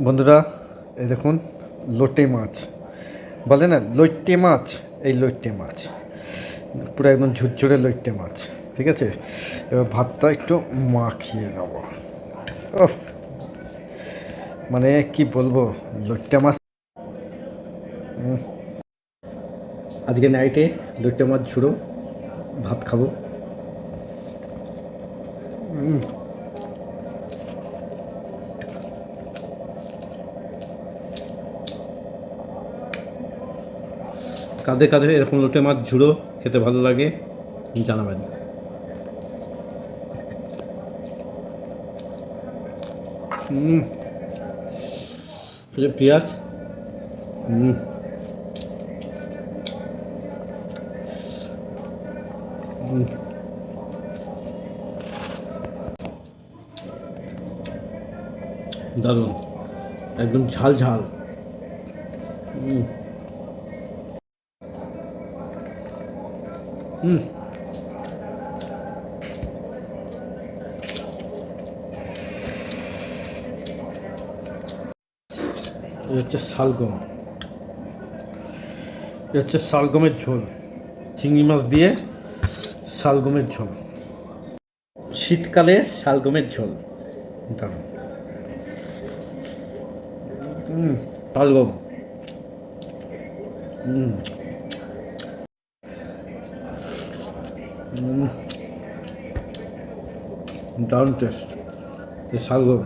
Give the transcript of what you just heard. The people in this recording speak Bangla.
বন্ধুরা, এই দেখুন লোটে মাছ বলে না, লইট্টে মাছ। এই লইট্টে মাছ পুরো একদম ঝুরঝুরে লইট্টে মাছ। ঠিক আছে, এবার ভাতটা একটু মাখিয়ে নেব। ওফ, মানে কি বলবো, লইট্টে মাছ। আজকে নাইটে লইট্টে মাছ ঝুড়ো ভাত খাবো। কাঁধে কাঁধে এরকম লোটে মাছ ঝুড়ো খেতে ভালো লাগে, জানাবেন। পেঁয়াজ, দারুণ, একদম ঝাল ঝাল। এই হচ্ছে শালগম, এই হচ্ছে শালগমের ঝোল, চিংড়ি মাছ দিয়ে শালগমের ঝোল, শীতকালে শালগমের ঝোল, দারুণ। শালগম, দারুণ টেস্ট এই শালগম।